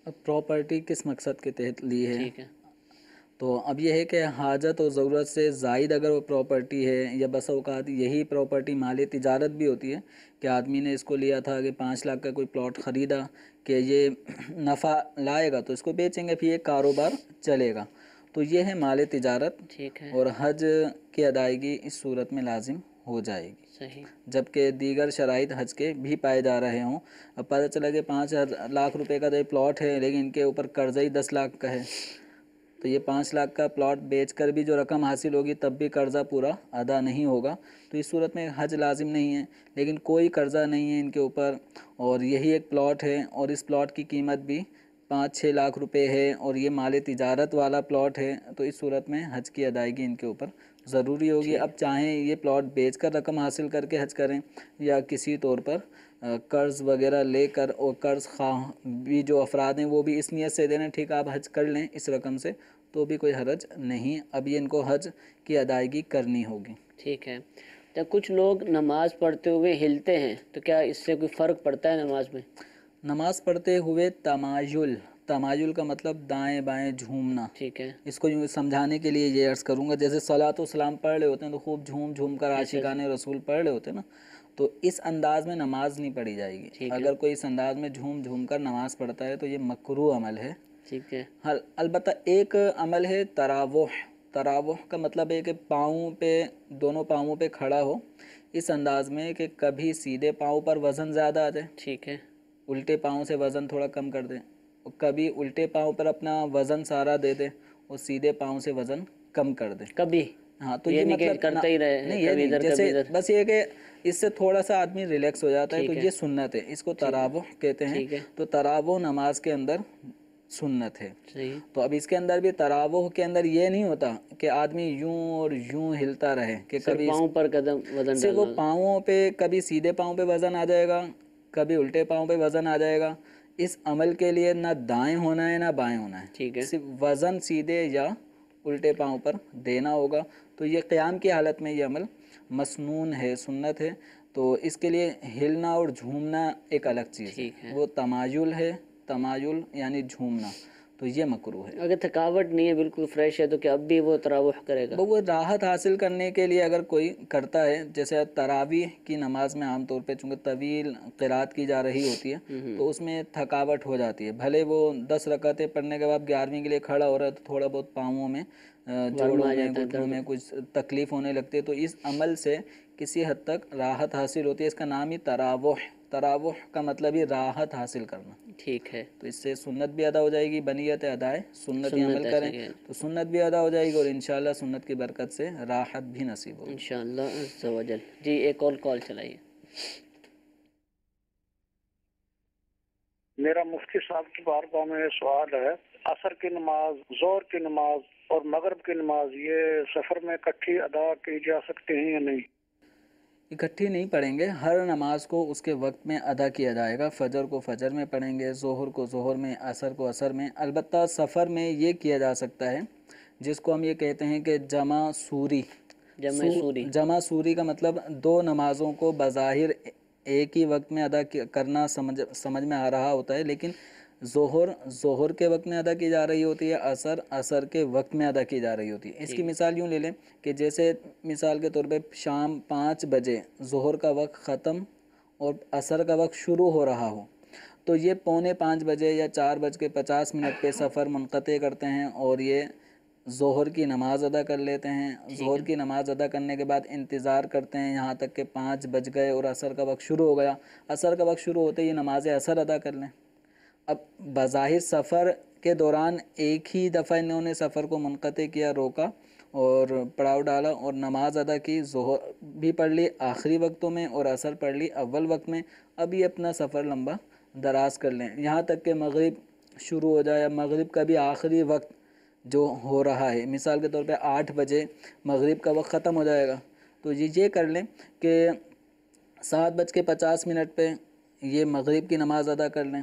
اب پراپرٹی کس مقصد کے تحت لی ہے؟ ٹھیک ہے. تو اب یہ ہے کہ حاجت اور ضرورت سے زائد اگر وہ پراپرٹی ہے یا بس اوقات یہی پراپرٹی مال تجارت بھی ہوتی ہے کہ آدمی نے اس کو لیا تھا کہ 5 لاکھ کا کوئی پلاٹ خریدا کہ یہ نفع لائے گا تو اس کو بیچیں گے پھر یہ کاروبار چلے گا، تو یہ ہے مال تجارت. ٹھیک ہے. اور حج کی ادائیگی اس صورت میں لازم ہو جائے گی. صحیح. جبکہ دیگر شرائط حج کے بھی پائے جا رہے ہوں. اب پتہ چلا کہ 5 لاکھ روپے کا تو یہ پلاٹ ہے لیکن ان کے اوپر قرضہ ہی 10 لاکھ کا ہے، تو یہ 5 لاکھ کا پلاٹ بیچ کر بھی جو رقم حاصل ہوگی تب بھی قرضہ پورا ادا نہیں ہوگا، تو اس صورت میں حج لازم نہیں ہے. لیکن کوئی قرضہ نہیں ہے ان کے اوپر اور یہی ایک پلاٹ ہے اور اس پلاٹ کی قیمت بھی 5-6 لاکھ روپے ہے اور یہ مال تجارت والا پلاٹ ہے، تو اس صورت میں حج کی ادائیگی ان کے اوپر ضروری ہوگی. اب چاہیں یہ پلاٹ بیچ کر رقم حاصل کر کے حج کریں یا کسی طور پر قرض وغیرہ لے کر، اور قرض خواہ بھی جو افراد ہیں وہ بھی اس نیت سے دے رہے ہیں ٹھیک آپ حج کر لیں اس رقم سے، تو بھی کوئی حرج نہیں. اب یہ ان کو حج کی ادائیگی کرنی ہوگی. ٹھیک ہے. تو کچھ لوگ نماز پڑھتے ہوئے ہلتے ہیں، تو کیا اس سے کوئی فرق پڑتا ہے نماز میں؟ نماز پڑھتے ہوئے تمایل کا مطلب دائیں بائیں جھومنا. ٹھیک ہے. اس کو یوں سمجھانے کے لیے یہ عرض کروں گا جیسے صلاۃ و سلام پڑھ رہے ہوتے ہیں تو خوب جھوم جھوم کر عاشقان رسول پڑھ رہے ہوتے ہیں نا، تو اس انداز میں نماز نہیں پڑھی جائے گی. اگر کوئی اس انداز میں جھوم جھوم کر نماز پڑھتا ہے تو یہ مکروہ عمل ہے. ٹھیک ہے. البتہ ایک عمل ہے تراوح کا مطلب ہے کہ پاؤں پہ، دونوں پاؤں پہ کھڑا ہو اس انداز میں کہ کبھی سیدھے پاؤں پر وزن زیادہ آ جائے، ٹھیک ہے، الٹے پاؤں سے وزن تھوڑا کم کر دیں، کبھی الٹے پاؤں پر اپنا وزن سارا دے دیں اور سیدھے پاؤں سے وزن کم کر دیں کبھی. ہاں تو یہ مطلب کرتا ہی رہے نہیں، یہ نہیں، جیسے بس یہ کہ اس سے تھوڑا سا آدمی ریلیکس ہو جاتا ہے، تو یہ سنت ہے، اس کو تراوح کہتے ہیں. تو تراوح نماز کے اندر سنت ہے. تو اب اس کے اندر بھی تراوح کے اندر یہ نہیں ہوتا کہ آدمی یوں اور یوں ہلتا رہے کہ کبھی پاؤں پر قدم وزن صرف وہ پاؤں پہ، کبھی سیدھے پاؤں پہ وزن آ جائے گا کبھی الٹے پاؤں پہ وزن آ جائے گا. اس عمل کے لیے نہ دائیں ہونا ہے نہ بائیں ہونا ہے، صرف وزن سیدھے یا الٹے پاؤں پر دینا ہوگا. تو یہ قیام کی حالت میں یہ عمل مسنون ہے، سنت ہے. تو اس کے لیے ہلنا اور جھومنا ایک الگ چیز ہے، وہ تمایل ہے، تمایل یعنی جھومنا، تو یہ مکروہ ہے. اگر تھکاوٹ نہیں ہے بالکل فریش ہے تو کیا اب بھی وہ تراوح کرے گا؟ وہ راحت حاصل کرنے کے لیے اگر کوئی کرتا ہے، جیسے تراویح کی نماز میں عام طور پہ چونکہ طویل قرات کی جا رہی ہوتی ہے تو اس میں تھکاوٹ ہو جاتی ہے. بھلے وہ 10 رکعتیں پڑھنے کے بعد 11ویں کے لیے کھڑا ہو رہا ہے تو تھوڑا بہت پاؤں میں، جوڑوں میں، گھٹنوں میں کچھ تکلیف ہونے لگتی ہے، تو اس عمل سے کسی حد تک راحت حاصل ہوتی ہے. اس کا نام ہی تراوح کا مطلب ہی راحت حاصل کرنا. ٹھیک ہے. تو اس سے سنت بھی ادا ہو جائے گی، بنیت ادائے سنت ہی عمل کریں تو سنت بھی ادا ہو جائے گی اور انشاءاللہ سنت کی برکت سے راحت بھی نصیب ہوگی انشاءاللہ عز و جل. جی ایک اور کال چلائیے. میرا مفتی صاحب کی بارگاہ میں سوال ہے، عصر کی نماز، ظہر کی نماز اور مغرب کی نماز یہ سفر میں اکٹھی ادا کی جا سکتے ہیں یا نہیں؟ اکٹھی نہیں پڑھیں گے، ہر نماز کو اس کے وقت میں ادا کیا جائے گا. فجر کو فجر میں پڑھیں گے، ظہر کو ظہر میں، عصر کو عصر میں. البتہ سفر میں یہ کیا جا سکتا ہے جس کو ہم یہ کہتے ہیں کہ جمع سوری. جمع سوری کا مطلب 2 نمازوں کو بظاہر ایک ہی وقت میں ادا کرنا سمجھ میں آ رہا ہوتا ہے، لیکن ظہر کے وقت میں ادا کی جا رہی ہوتی ہے، عصر کے وقت میں ادا کی جا رہی ہوتی ہے. اس کی مثال یوں لے لیں کہ جیسے مثال کے طور پہ شام 5 بجے ظہر کا وقت ختم اور عصر کا وقت شروع ہو رہا ہو، تو یہ 4:45 بجے یا 4:50 پہ سفر منقطع کرتے ہیں اور یہ ظہر کی نماز ادا کر لیتے ہیں. ظہر کی نماز ادا کرنے کے بعد انتظار کرتے ہیں یہاں تک کہ 5 بج گئے اور عصر کا وقت شروع ہو گیا. عصر کا وقت شروع ہوتے ہی نماز عصر ادا کر لیں. اب بظاہر سفر کے دوران ایک ہی دفعہ انہوں نے سفر کو منقطع کیا، روکا اور پڑاؤ ڈالا اور نماز ادا کی، ظہر بھی پڑھ لی آخری وقتوں میں اور عصر پڑھ لی اول وقت میں۔ اب یہ اپنا سفر لمبا دراز کر لیں یہاں تک کہ مغرب شروع ہو جائے، مغرب کا بھی آخری وقت جو ہو رہا ہے، مثال کے طور پہ 8 بجے مغرب کا وقت ختم ہو جائے گا، تو یہ کر لیں کہ 7:50 پہ یہ مغرب کی نماز ادا کر لیں،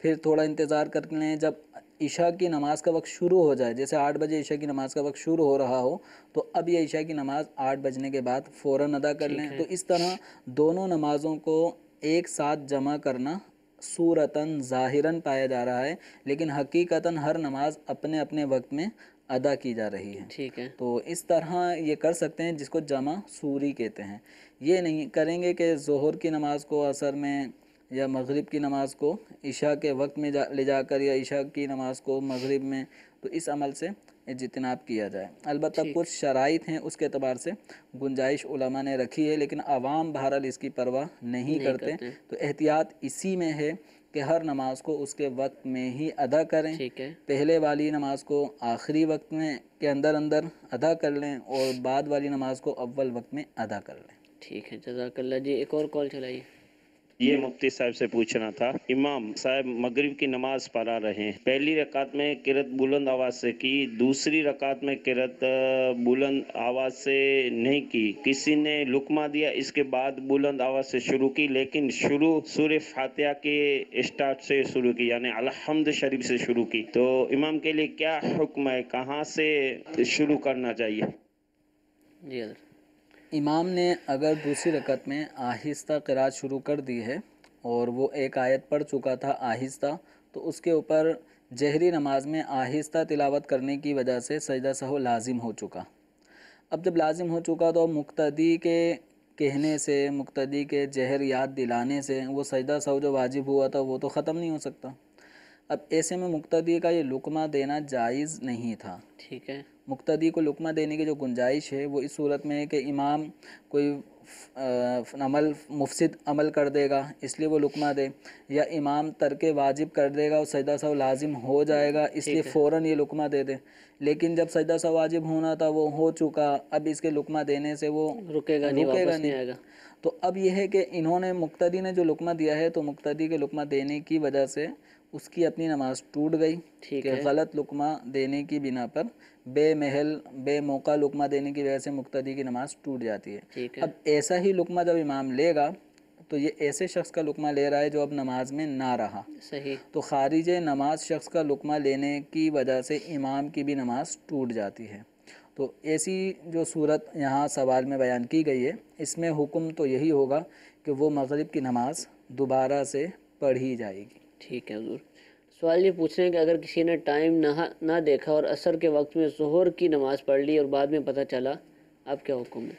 پھر تھوڑا انتظار کر لیں جب عشاء کی نماز کا وقت شروع ہو جائے، جیسے 8 بجے عشاء کی نماز کا وقت شروع ہو رہا ہو تو اب یہ عشاء کی نماز 8 بجنے کے بعد فوراً ادا کر لیں۔ تو اس طرح دونوں نمازوں کو ایک ساتھ جمع کرنا صورتاً ظاہراً پایا جا رہا ہے، لیکن حقیقتاً ہر نماز اپنے اپنے وقت میں ادا کی جا رہی ہے۔ ٹھیک ہے، تو اس طرح یہ کر سکتے ہیں، جس کو جمع سوری کہتے ہیں۔ یہ نہیں کریں گے کہ ظہر کی نماز کو عصر میں یا مغرب کی نماز کو عشاء کے وقت میں لے جا کر یا عشاء کی نماز کو مغرب میں، تو اس عمل سے اجتناب کیا جائے۔ البتہ کچھ شرائط ہیں، اس کے اعتبار سے گنجائش علماء نے رکھی ہے، لیکن عوام بہرحال اس کی پرواہ نہیں کرتے، تو احتیاط اسی میں ہے کہ ہر نماز کو اس کے وقت میں ہی ادا کریں، ٹھیک ہے، پہلے والی نماز کو آخری وقت میں کے اندر ادا کر لیں اور بعد والی نماز کو اول وقت میں ادا کر لیں۔ ٹھیک ہے، جزاک اللہ جی۔ ایک اور کال چلائیے۔ یہ مفتی صاحب سے پوچھنا تھا، امام صاحب مغرب کی نماز پڑھا رہے ہیں، پہلی رکعت میں قرأت بلند آواز سے کی، دوسری رکعت میں قرأت بلند آواز سے نہیں کی، کسی نے لقمہ دیا، اس کے بعد بلند آواز سے شروع کی، لیکن شروع سورہ فاتحہ کے اسٹارٹ سے شروع کی، یعنی الحمد شریف سے شروع کی، تو امام کے لیے کیا حکم ہے، کہاں سے شروع کرنا چاہیے؟ جی حضرت، امام نے اگر دوسری رکعت میں آہستہ قرأت شروع کر دی ہے اور وہ ایک آیت پڑھ چکا تھا آہستہ، تو اس کے اوپر جہری نماز میں آہستہ تلاوت کرنے کی وجہ سے سجدہ سہو لازم ہو چکا۔ اب جب لازم ہو چکا تو مقتدی کے کہنے سے، مقتدی کے جہر یاد دلانے سے وہ سجدہ سہو جو واجب ہوا تھا وہ تو ختم نہیں ہو سکتا۔ اب ایسے میں مقتدی کا یہ لقمہ دینا جائز نہیں تھا۔ ٹھیک ہے، مقتدی کو لقمہ دینے کی جو گنجائش ہے وہ اس صورت میں ہے کہ امام کوئی مفسد عمل کر دے گا اس لیے وہ لقمہ دے، یا امام ترک واجب کر دے گا اور سجدہ سہو لازم ہو جائے گا اس لیے فوراً یہ لقمہ دے دے، لیکن جب سجدہ سہو واجب ہونا تھا وہ ہو چکا، اب اس کے لقمہ دینے سے وہ رکے گا نہیں، واپس نہیں آئے گا۔ تو اب یہ ہے کہ انہوں نے مقتدی نے جو لقمہ دیا ہے تو مقتدی کے لقمہ دینے کی وجہ سے اس کی اپنی نماز ٹوٹ گئی، کہ غلط لقمہ دینے کی بنا پر بے محل بے موقع لقمہ دینے کی وجہ سے مقتدی کی نماز ٹوٹ جاتی ہے۔ اب ایسا ہی لقمہ جب امام لے گا تو یہ ایسے شخص کا لقمہ لے رہا ہے جو اب نماز میں نہ رہا، صحیح، تو خارج نماز شخص کا لقمہ لینے کی وجہ سے امام کی بھی نماز ٹوٹ جاتی ہے۔ تو ایسی جو صورت یہاں سوال میں بیان کی گئی ہے، اس میں حکم تو یہی ہوگا کہ وہ مغرب کی نماز دوبارہ سے پڑھی جائے گی۔ ٹھیک ہے حضور۔ سوال یہ پوچھ رہے ہیں کہ اگر کسی نے ٹائم نہ دیکھا اور عصر کے وقت میں ظہر کی نماز پڑھ لی اور بعد میں پتہ چلا، اب کیا حکم ہے؟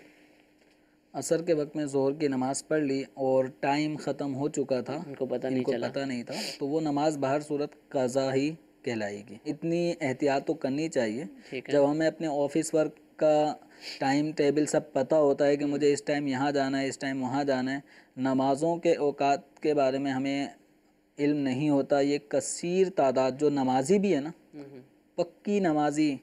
عصر کے وقت میں ظہر کی نماز پڑھ لی اور ٹائم ختم ہو چکا تھا، ان کو پتہ نہیں تھا، تو وہ نماز بہر صورت قضا ہی کہلائے گی۔ اتنی احتیاط تو کرنی چاہیے، جب ہمیں اپنے آفس ورک کا ٹائم ٹیبل سب پتہ ہوتا ہے کہ مجھے اس ٹائم یہاں جانا ہے، اس ٹائم وہاں جانا ہے، نمازوں کے اوقات کے بارے میں ہمیں علم نہیں ہوتا۔ یہ کثیر تعداد جو نمازی بھی ہے نا، پکی نمازی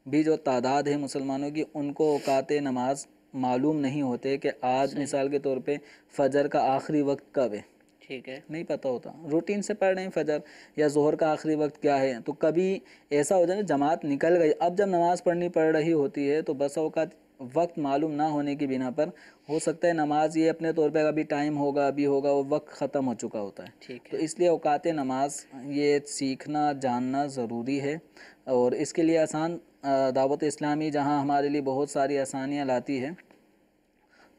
بھی جو تعداد ہے مسلمانوں کی، ان کو اوقات نماز معلوم نہیں ہوتے کہ آج مثال کے طور پہ فجر کا آخری وقت کب ہے، ٹھیک ہے، نہیں پتہ ہوتا، روٹین سے پڑھ رہے ہیں فجر یا ظہر کا آخری وقت کیا ہے، تو کبھی ایسا ہو جائے جماعت نکل گئی، اب جب نماز پڑھنی پڑ رہی ہوتی ہے تو بس اوقات وقت معلوم نہ ہونے کی بنا پر ہو سکتا ہے نماز یہ اپنے طور پہ ابھی ٹائم ہوگا، ابھی ہوگا، وہ وقت ختم ہو چکا ہوتا ہے۔ تو اس لیے اوقات نماز یہ سیکھنا جاننا ضروری ہے، اور اس کے لیے آسان دعوت اسلامی جہاں ہمارے لیے بہت ساری آسانیاں لاتی ہے،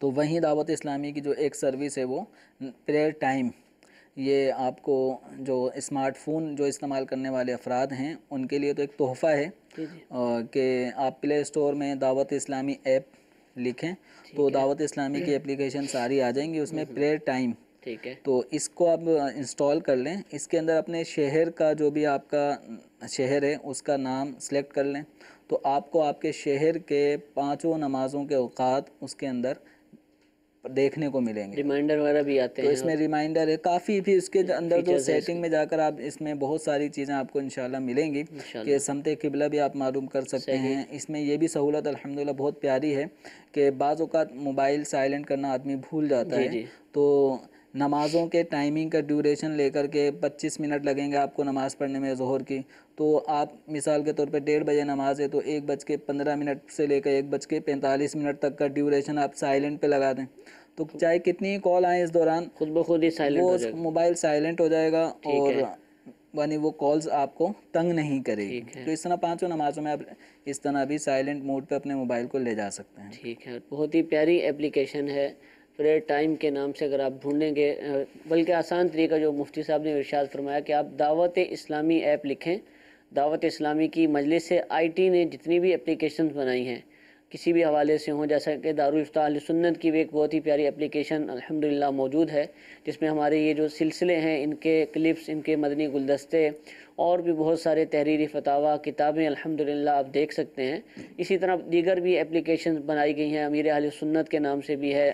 تو وہیں دعوت اسلامی کی جو ایک سروس ہے وہ پریئر ٹائم، یہ آپ کو جو اسمارٹ فون جو استعمال کرنے والے افراد ہیں ان کے لیے تو ایک تحفہ ہے کہ آپ پلے اسٹور میں دعوت اسلامی ایپ لکھیں تو دعوت اسلامی کی اپلیکیشن ساری آ جائیں گی، اس میں پریئر ٹائم، تو اس کو آپ انسٹال کر لیں، اس کے اندر اپنے شہر کا جو بھی آپ کا شہر ہے اس کا نام سلیکٹ کر لیں، تو آپ کو آپ کے شہر کے 5 نمازوں کے اوقات اس کے اندر دیکھنے کو ملیں گے. ریمائنڈر وغیرہ بھی آتے تو ہیں. اس میں ریمائنڈر ہے کافی، بھی اس کے اندر جو سیٹنگ میں جا کر آپ اس میں بہت ساری چیزیں آپ کو انشاءاللہ ملیں گی کہ سمت قبلہ بھی آپ معلوم کر سکتے ہیں. اس میں یہ بھی سہولت الحمدللہ بہت پیاری ہے کہ بعض اوقات موبائل سائلنٹ کرنا آدمی بھول جاتا ہے. تو نمازوں کے ٹائمنگ کا ڈیوریشن لے کر کے 25 منٹ لگیں گے آپ کو نماز پڑھنے میں ظہر کی، تو آپ مثال کے طور پہ 1:30 بجے نماز ہے تو 1:15 سے لے کر 1:45 تک کا ڈیوریشن آپ سائلنٹ پہ لگا دیں. تو چاہے کتنی کال آئیں اس دوران خود بخود ہی سائلنٹ ہو جائے گا، موبائل سائلنٹ ہو جائے گا اور یعنی وہ کالز آپ کو تنگ نہیں کرے گی. تو اس طرح 5 نمازوں میں آپ اس طرح بھی سائلنٹ موڈ پہ اپنے موبائل کو لے جا سکتے ہیں. ٹھیک ہے، بہت ہی پیاری اپلیکیشن ہے پریئر ٹائم کے نام سے. اگر آپ ڈھونڈیں گے، بلکہ آسان طریقہ جو مفتی صاحب نے ارشاد فرمایا کہ آپ دعوت اسلامی ایپ لکھیں. دعوت اسلامی کی مجلس IT نے جتنی بھی اپلیکیشنز بنائی ہیں کسی بھی حوالے سے ہوں، جیسا کہ دارالفتاح اہل سنت کی بھی ایک بہت ہی پیاری اپلیکیشن الحمدللہ موجود ہے جس میں ہمارے یہ جو سلسلے ہیں ان کے کلپس، ان کے مدنی گلدستے اور بھی بہت سارے تحریری فتاویٰ کتابیں الحمدللہ آپ دیکھ سکتے ہیں. اسی طرح دیگر بھی اپلیکیشنز بنائی گئی ہیں، امیر اہل سنت کے نام سے بھی ہے،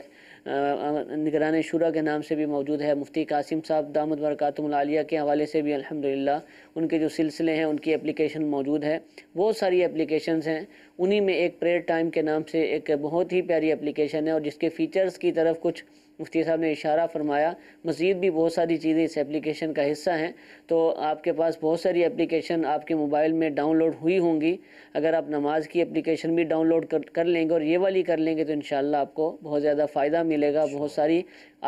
نگران شورا کے نام سے بھی موجود ہے، مفتی قاسم صاحب دامت برکاتہم العالیہ کے حوالے سے بھی الحمدللہ ان کے جو سلسلے ہیں ان کی اپلیکیشن موجود ہے. بہت ساری اپلیکیشنز ہیں، انہی میں ایک پریئر ٹائم کے نام سے ایک بہت ہی پیاری اپلیکیشن ہے اور جس کے فیچرز کی طرف کچھ مفتی صاحب نے اشارہ فرمایا. مزید بھی بہت ساری چیزیں اس اپلیکیشن کا حصہ ہیں. تو آپ کے پاس بہت ساری اپلیکیشن آپ کے موبائل میں ڈاؤن لوڈ ہوئی ہوں گی. اگر آپ نماز کی اپلیکیشن بھی ڈاؤن لوڈ کر لیں گے اور یہ والی کر لیں گے تو انشاءاللہ آپ کو بہت زیادہ فائدہ ملے گا، بہت ساری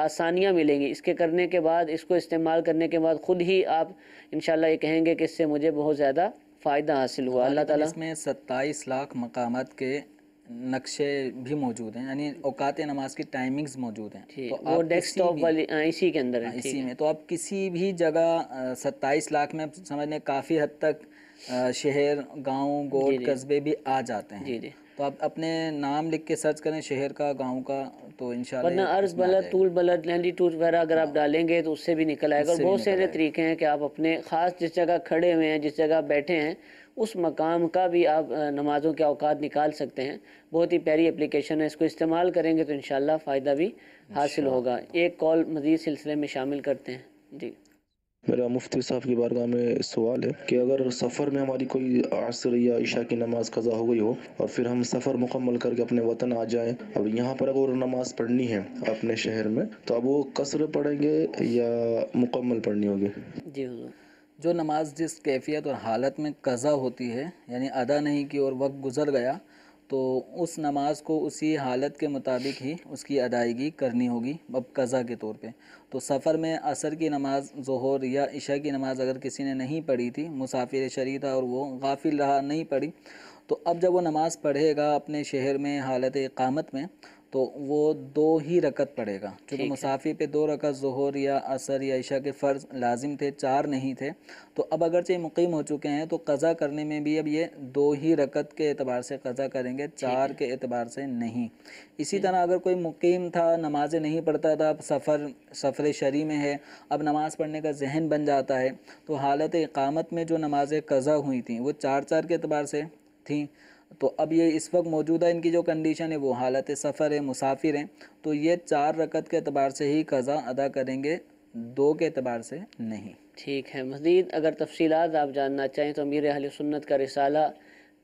آسانیاں ملیں گی. اس کے کرنے کے بعد، اس کو استعمال کرنے کے بعد خود ہی آپ انشاءاللہ یہ کہیں گے کہ اس سے مجھے بہت زیادہ فائدہ حاصل ہوا. اللہ تعالیٰ اس میں 27 لاکھ مقامات کے نقشے بھی موجود ہیں، یعنی اوقات نماز کی ٹائمنگز موجود ہیں. تو وہ ڈیسک ٹاپ والی اسی کے اندر ہے، اسی میں تو آپ کسی بھی جگہ 27 لاکھ میں سمجھنے کافی حد تک شہر، گاؤں، گوٹ، قصبے بھی آ جاتے ہیں. تو آپ اپنے نام لکھ کے سرچ کریں شہر کا، گاؤں کا، تو انشاءاللہ ورنہ عرض بلد، طول بلد، لینڈیٹیوڈ وغیرہ اگر آپ ڈالیں گے تو اس سے بھی نکل آئے گا. اور بہت سارے طریقے ہیں کہ آپ اپنے خاص جس جگہ کھڑے ہوئے ہیں، جس جگہ بیٹھے ہیں، اس مقام کا بھی آپ نمازوں کے اوقات نکال سکتے ہیں. بہت ہی پیاری اپلیکیشن ہے، اس کو استعمال کریں گے تو انشاءاللہ فائدہ بھی حاصل ہوگا. ایک کال مزید سلسلے میں شامل کرتے ہیں. جی، میرا مفتی صاحب کی بارگاہ میں سوال ہے کہ اگر سفر میں ہماری کوئی عصر یا عشاء کی نماز قضا ہو گئی ہو اور پھر ہم سفر مکمل کر کے اپنے وطن آ جائیں، اب یہاں پر اگر نماز پڑھنی ہے اپنے شہر میں تو اب وہ قصر پڑھیں گے یا مکمل پڑھنی ہوگی؟ جی حضور، جو نماز جس کیفیت اور حالت میں قضا ہوتی ہے، یعنی ادا نہیں کی اور وقت گزر گیا، تو اس نماز کو اسی حالت کے مطابق ہی اس کی ادائیگی کرنی ہوگی اب قضا کے طور پہ. تو سفر میں عصر کی نماز، ظہر یا عشاء کی نماز اگر کسی نے نہیں پڑھی تھی، مسافر شرعی تھا اور وہ غافل رہا، نہیں پڑھی، تو اب جب وہ نماز پڑھے گا اپنے شہر میں حالت اقامت میں تو وہ 2 ہی رکعت پڑھے گا. چونکہ مسافر پہ 2 رکعت ظہر یا عصر یا عشاء کے فرض لازم تھے، 4 نہیں تھے. تو اب اگرچہ مقیم ہو چکے ہیں تو قضا کرنے میں بھی اب یہ 2 ہی رکعت کے اعتبار سے قضا کریں گے، 4 کے اعتبار سے نہیں. اسی طرح اگر کوئی مقیم تھا، نمازیں نہیں پڑھتا تھا، اب سفر شرعی میں ہے، اب نماز پڑھنے کا ذہن بن جاتا ہے، تو حالت اقامت میں جو نمازیں قضا ہوئی تھیں وہ 4 کے اعتبار سے تھیں. تو اب یہ اس وقت موجودہ ان کی جو کنڈیشن ہے وہ حالت سفر ہے، مسافر ہیں، تو یہ 4 رکعت کے اعتبار سے ہی قضا ادا کریں گے، 2 کے اعتبار سے نہیں. ٹھیک ہے. مزید اگر تفصیلات آپ جاننا چاہیں تو امیر اہل سنت کا رسالہ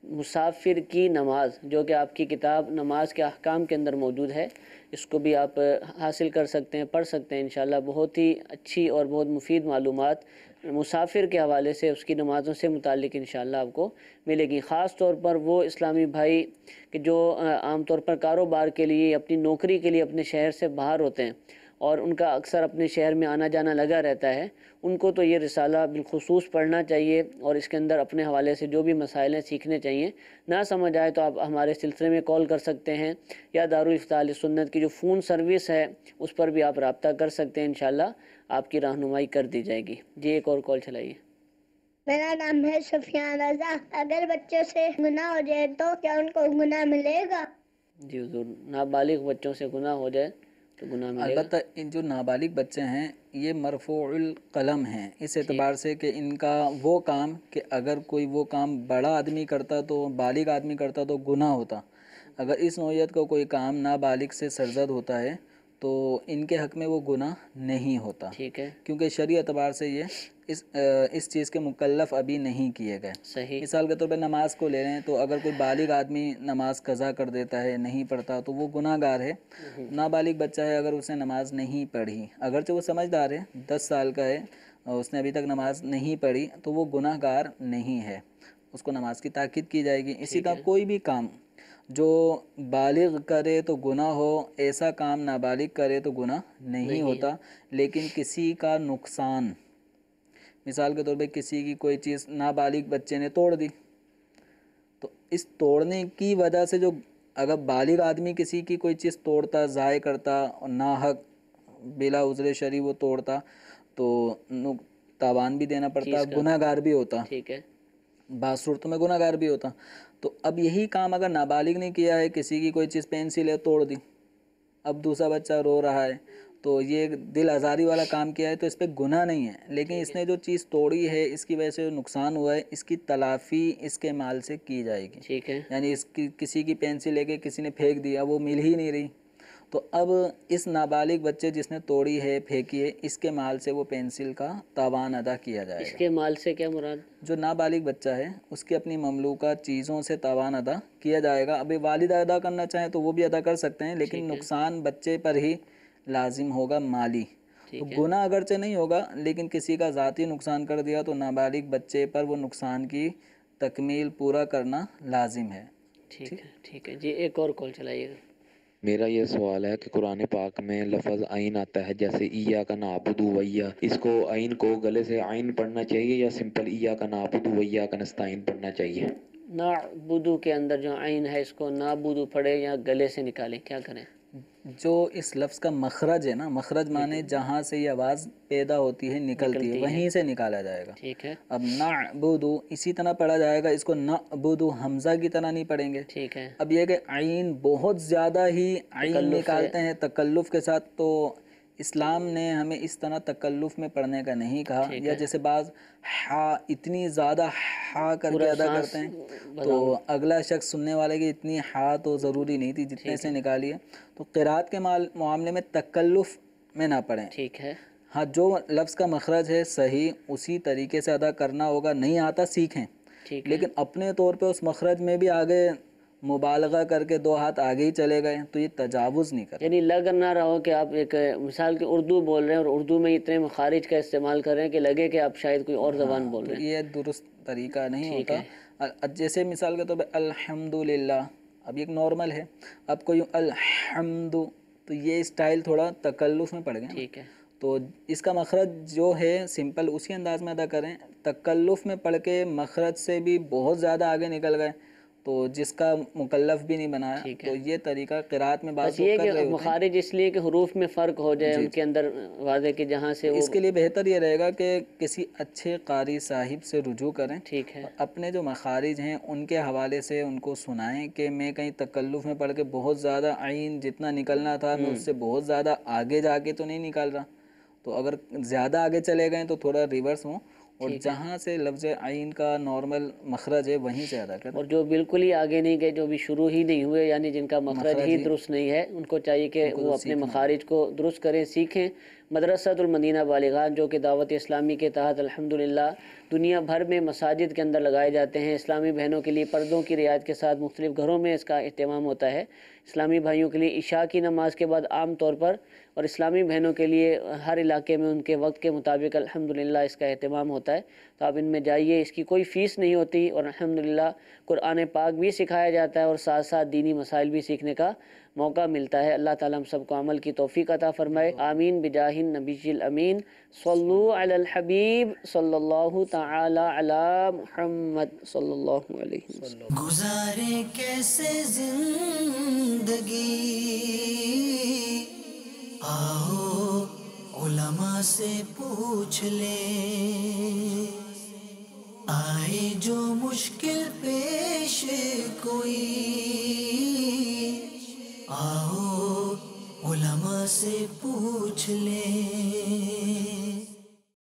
مسافر کی نماز، جو کہ آپ کی کتاب نماز کے احکام کے اندر موجود ہے، اس کو بھی آپ حاصل کر سکتے ہیں، پڑھ سکتے ہیں انشاءاللہ. بہت ہی اچھی اور بہت مفید معلومات مسافر کے حوالے سے، اس کی نمازوں سے متعلق انشاءاللہ آپ کو ملے گی. خاص طور پر وہ اسلامی بھائی کہ جو عام طور پر کاروبار کے لیے، اپنی نوکری کے لیے اپنے شہر سے باہر ہوتے ہیں اور ان کا اکثر اپنے شہر میں آنا جانا لگا رہتا ہے، ان کو تو یہ رسالہ بالخصوص پڑھنا چاہیے اور اس کے اندر اپنے حوالے سے جو بھی مسائل ہیں سیکھنے چاہیے. نہ سمجھ آئے تو آپ ہمارے سلسلے میں کال کر سکتے ہیں یا دارالفتاح اہل سنت کی جو فون سروس ہے اس پر بھی آپ رابطہ کر سکتے ہیں، انشاءاللہ آپ کی رہنمائی کر دی جائے گی. جی، ایک اور کال چلائیے. میرا نام ہے سفیان رضا. اگر بچوں سے گناہ ہو جائے تو کیا ان کو گناہ ملے گا؟ جی حضور، نابالغ بچوں سے گناہ ہو جائے تو گناہ ملے گا. البتہ ان جو نابالغ بچے ہیں یہ مرفوع القلم ہیں، اس اعتبار سے کہ ان کا وہ کام کہ اگر کوئی وہ کام بڑا آدمی کرتا تو، بالغ آدمی کرتا تو گناہ ہوتا. اگر اس نوعیت کا کوئی کام نابالغ سے سرزد ہوتا ہے تو ان کے حق میں وہ گناہ نہیں ہوتا، ٹھیک ہے، کیونکہ شرعی اعتبار سے یہ اس چیز کے مکلف ابھی نہیں کیے گئے۔ صحیح، مثال کے طور پہ نماز کو لے لیں تو اگر کوئی بالغ آدمی نماز قضا کر دیتا ہے، نہیں پڑھتا، تو وہ گناہ گار ہے۔ نابالغ بچہ ہے، اگر اس نے نماز نہیں پڑھی، اگرچہ وہ سمجھدار ہے، 10 سال کا ہے اور اس نے ابھی تک نماز نہیں پڑھی، تو وہ گناہ گار نہیں ہے، اس کو نماز کی تاکید کی جائے گی۔ اسی طرح کوئی بھی کام جو بالغ کرے تو گناہ ہو، ایسا کام نابالغ کرے تو گناہ نہیں ہوتا، لیکن کسی کا نقصان، مثال کے طور پہ کسی کی کوئی چیز نابالغ بچے نے توڑ دی، تو اس توڑنے کی وجہ سے جو اگر بالغ آدمی کسی کی کوئی چیز توڑتا، ضائع کرتا اور ناحق بلا عذر شرعی وہ توڑتا تو تاوان بھی دینا پڑتا، گناہ گار بھی ہوتا، ٹھیک ہے، بعض صورتوں میں گناہ گار بھی ہوتا۔ تو اب یہی کام اگر نابالغ نے کیا ہے، کسی کی کوئی چیز پینسل ہے توڑ دی، اب دوسرا بچہ رو رہا ہے تو یہ دل آزاری والا کام کیا ہے، تو اس پہ گناہ نہیں ہے، لیکن اس نے جو چیز توڑی ہے، اس کی وجہ سے جو نقصان ہوا ہے، اس کی تلافی اس کے مال سے کی جائے گی۔ ٹھیک ہے، یعنی کسی کی پینسل لے کے کسی نے پھینک دیا، وہ مل ہی نہیں رہی، تو اب اس نابالغ بچے جس نے توڑی ہے، پھینکی ہے، اس کے مال سے وہ پینسل کا تاوان ادا کیا جائے گا۔ اس کے مال سے کیا مراد؟ جو نابالغ بچہ ہے اس کی اپنی مملوکہ چیزوں سے تاوان ادا کیا جائے گا۔ ابھی والد ادا کرنا چاہیں تو وہ بھی ادا کر سکتے ہیں، لیکن نقصان بچے پر ہی لازم ہوگا مالی۔ تو گناہ اگرچہ نہیں ہوگا، لیکن کسی کا ذاتی نقصان کر دیا تو نابالغ بچے پر وہ نقصان کی تکمیل پورا کرنا لازم ہے۔ ٹھیک ہے، ٹھیک ہے جی، ایک اور کال چلائیے گا۔ میرا یہ سوال ہے کہ قرآن پاک میں لفظ عین آتا ہے، جیسے ایاک نعبد و ایاک، اس کو عین کو گلے سے عین پڑھنا چاہیے یا سمپل ایاک نعبد و ایاک نستعین پڑھنا چاہیے؟ نعبدو کے اندر جو عین ہے اس کو نعبدو پڑھے یا گلے سے نکالیں، کیا کریں؟ جو اس لفظ کا مخرج ہے نا، مخرج مانے جہاں سے یہ آواز پیدا ہوتی ہے، نکلتی ہے، وہیں سے نکالا جائے گا۔ ٹھیک ہے، اب نعبدو اسی طرح پڑھا جائے گا، اس کو نعبدو حمزہ کی طرح نہیں پڑھیں گے۔ ٹھیک ہے، اب یہ کہ عین بہت زیادہ ہی عین نکالتے ہیں تکلف کے ساتھ، تو اسلام نے ہمیں اس طرح تکلف میں پڑھنے کا نہیں کہا، یا جیسے بعض ہا اتنی زیادہ ہا کر کے ادا کرتے ہیں تو اگلا شخص سننے والے کی اتنی ہا تو ضروری نہیں تھی، جتنے سے نکالیے۔ تو قرات کے معاملے میں تکلف میں نہ پڑھیں۔ ٹھیک ہے، ہاں، جو لفظ کا مخرج ہے صحیح اسی طریقے سے ادا کرنا ہوگا، نہیں آتا سیکھیں، لیکن اپنے طور پہ اس مخرج میں بھی آگے مبالغہ کر کے 2 ہاتھ آگے ہی چلے گئے تو یہ تجاوز نہیں کریں۔ یعنی لگ نہ رہو کہ آپ ایک مثال کی اردو بول رہے ہیں اور اردو میں اتنے مخارج کا استعمال کر رہے ہیں کہ لگے کہ آپ شاید کوئی اور زبان بول رہے ہیں، یہ درست طریقہ نہیں ہوتا۔ جیسے مثال کے طور پہ الحمدللہ، اب یہ ایک نارمل ہے، اب کوئی الحمد، تو یہ اسٹائل تھوڑا تکلف میں پڑ گئے۔ ٹھیک ہے، تو اس کا مخرج جو ہے سمپل اسی انداز میں ادا کریں، تکلف میں پڑھ کے مخرج سے بھی بہت زیادہ آگے نکل گئے تو جس کا مکلف بھی نہیں بنایا، تو یہ طریقہ قرات میں بعض لوگ کر رہے ہوتے ہیں۔ مخارج اس لیے کہ حروف میں فرق ہو جائے ان کے اندر واضح کہ جہاں سے اس کے لیے بہتر یہ رہے گا کہ کسی اچھے قاری صاحب سے رجوع کریں، ٹھیک ہے، اپنے جو مخارج ہیں ان کے حوالے سے ان کو سنائیں کہ میں کہیں تکلف میں پڑھ کے بہت زیادہ عین جتنا نکلنا تھا میں اس سے بہت زیادہ آگے جا کے تو نہیں نکال رہا، تو اگر زیادہ آگے چلے گئے تو تھوڑا ریورس ہوں، اور جہاں سے لفظ عین کا نارمل مخرج ہے وہیں سے ادا کریں۔ اور جو بالکل ہی آگے نہیں گئے، جو بھی شروع ہی نہیں ہوئے، یعنی جن کا مخرج ہی درست نہیں ہے، ان کو چاہیے کہ وہ اپنے مخارج کو درست کریں، سیکھیں۔ مدرسۃ المدینہ بالغان جو کہ دعوت اسلامی کے تحت الحمدللہ دنیا بھر میں مساجد کے اندر لگائے جاتے ہیں، اسلامی بہنوں کے لیے پردوں کی رعایت کے ساتھ مختلف گھروں میں اس کا اہتمام ہوتا ہے۔ اسلامی بھائیوں کے لیے عشاء کی نماز کے بعد عام طور پر، اور اسلامی بہنوں کے لیے ہر علاقے میں ان کے وقت کے مطابق الحمدللہ اس کا اہتمام ہوتا ہے، تو آپ ان میں جائیے، اس کی کوئی فیس نہیں ہوتی، اور الحمدللہ قرآن پاک بھی سکھایا جاتا ہے اور ساتھ ساتھ دینی مسائل بھی سیکھنے کا موقع ملتا ہے۔ اللہ تعالیٰ ہم سب کو عمل کی توفیق عطا فرمائے، آمین بجاہ النبی الامین، صلو علی الحبیب صلی اللہ تعالی علی محمد صلی اللہ علیہ وسلم۔ گزارے کیسے زندگی، آؤ علماء سے پوچھ لیں، آئے جو مشکل پیش کوئی، آؤ علماء سے پوچھ لیں۔